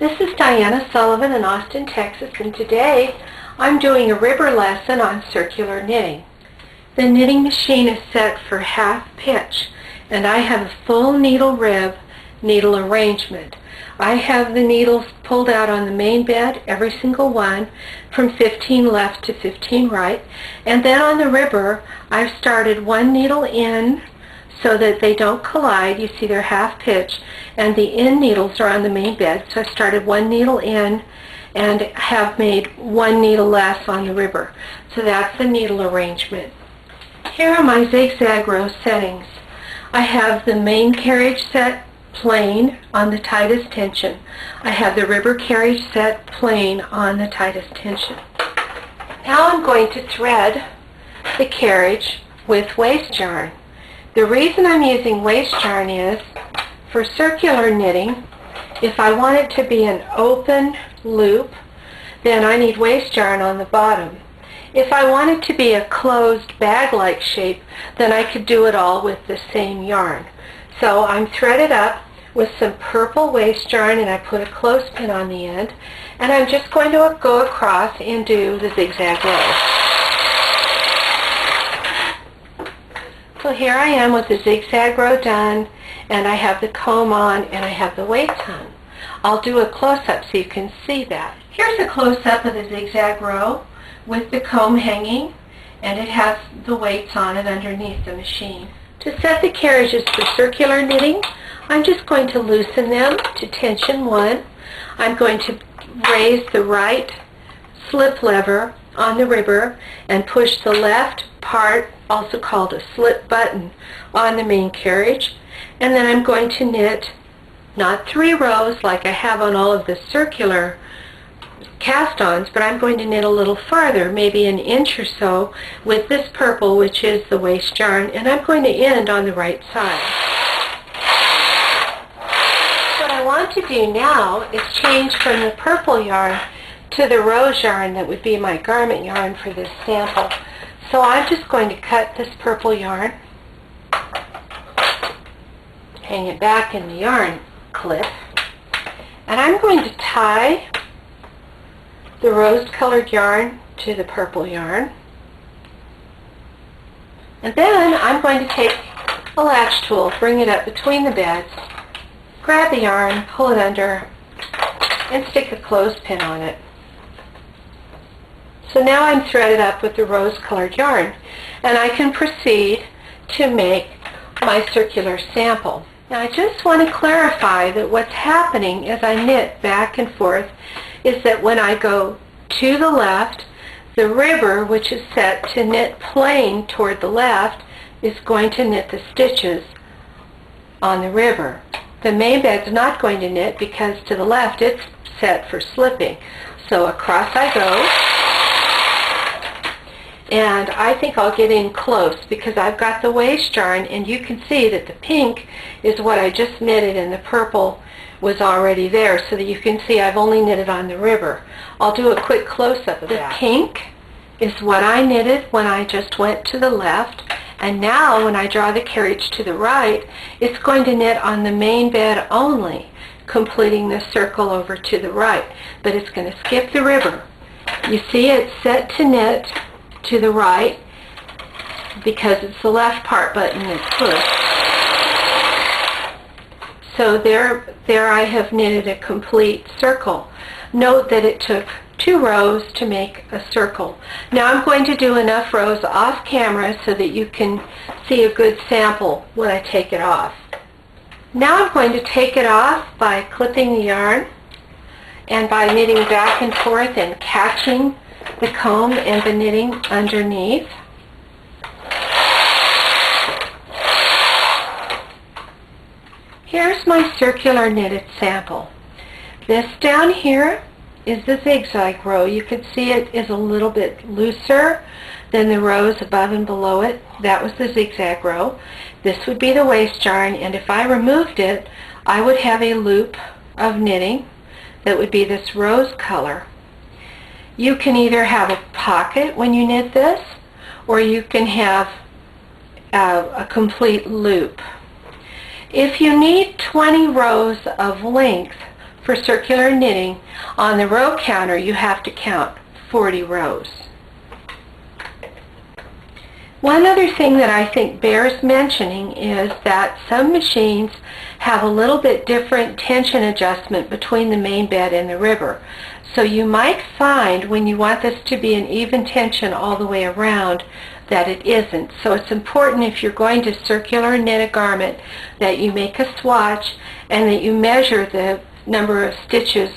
This is Diana Sullivan in Austin, Texas, and today I'm doing a ribber lesson on circular knitting. The knitting machine is set for half pitch, and I have a full needle rib needle arrangement. I have the needles pulled out on the main bed, every single one, from 15 left to 15 right, and then on the ribber I've started one needle in so that they don't collide. You see they're half pitch, and the end needles are on the main bed, so I started one needle in and have made one needle less on the ribber. So that's the needle arrangement. Here are my Zigzag Row settings. I have the main carriage set plain on the tightest tension. I have the ribber carriage set plain on the tightest tension. Now I'm going to thread the carriage with waste yarn. The reason I'm using waste yarn is, for circular knitting, if I want it to be an open loop, then I need waste yarn on the bottom. If I want it to be a closed bag-like shape, then I could do it all with the same yarn. So I'm threaded up with some purple waste yarn, and I put a clothespin on the end, and I'm just going to go across and do the zigzag row. So here I am with the zigzag row done, and I have the comb on and I have the weights on. I'll do a close-up so you can see that. Here's a close-up of the zigzag row with the comb hanging, and it has the weights on it underneath the machine. To set the carriages for circular knitting, I'm just going to loosen them to tension 1. I'm going to raise the right slip lever on the ribber and push the left part, also called a slip button, on the main carriage, and then I'm going to knit not 3 rows like I have on all of the circular cast-ons, but I'm going to knit a little farther, maybe an inch or so, with this purple, which is the waste yarn, and I'm going to end on the right side. What I want to do now is change from the purple yarn to the rose yarn that would be my garment yarn for this sample. So I'm just going to cut this purple yarn, hang it back in the yarn clip, and I'm going to tie the rose-colored yarn to the purple yarn. And then I'm going to take a latch tool, bring it up between the beds, grab the yarn, pull it under, and stick a clothespin on it. So now I'm threaded up with the rose-colored yarn, and I can proceed to make my circular sample. Now I just want to clarify that what's happening as I knit back and forth is that when I go to the left, the ribber, which is set to knit plain toward the left, is going to knit the stitches on the ribber. The main bed's not going to knit because to the left it's set for slipping. So across I go, and I think I'll get in close because I've got the waste yarn, and you can see that the pink is what I just knitted and the purple was already there, so that you can see I've only knitted on the ribber. I'll do a quick close-up of that. The pink is what I knitted when I just went to the left, and now when I draw the carriage to the right, it's going to knit on the main bed only, completing the circle over to the right, but it's going to skip the ribber. You see it's set to knit to the right because it's the left part button that's pushed. So there I have knitted a complete circle. Note that it took 2 rows to make a circle. Now I'm going to do enough rows off camera so that you can see a good sample when I take it off. Now I'm going to take it off by clipping the yarn and by knitting back and forth and catching the comb and the knitting underneath. Here's my circular knitted sample. This down here is the zigzag row. You can see it is a little bit looser than the rows above and below it. That was the zigzag row. This would be the waste yarn, and if I removed it, I would have a loop of knitting that would be this rose color. You can either have a pocket when you knit this, or you can have a complete loop. If you need 20 rows of length for circular knitting, on the row counter you have to count 40 rows. One other thing that I think bears mentioning is that some machines have a little bit different tension adjustment between the main bed and the ribber. So you might find when you want this to be an even tension all the way around that it isn't. So it's important if you're going to circular knit a garment that you make a swatch and that you measure the number of stitches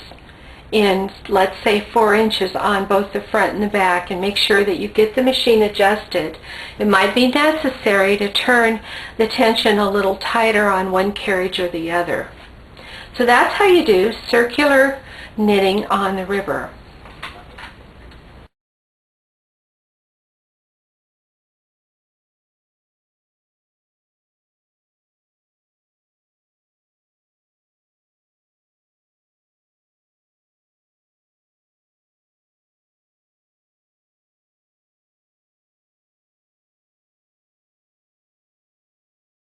in, let's say, 4 inches on both the front and the back, and make sure that you get the machine adjusted. It might be necessary to turn the tension a little tighter on one carriage or the other. So that's how you do circular knitting on the ribber.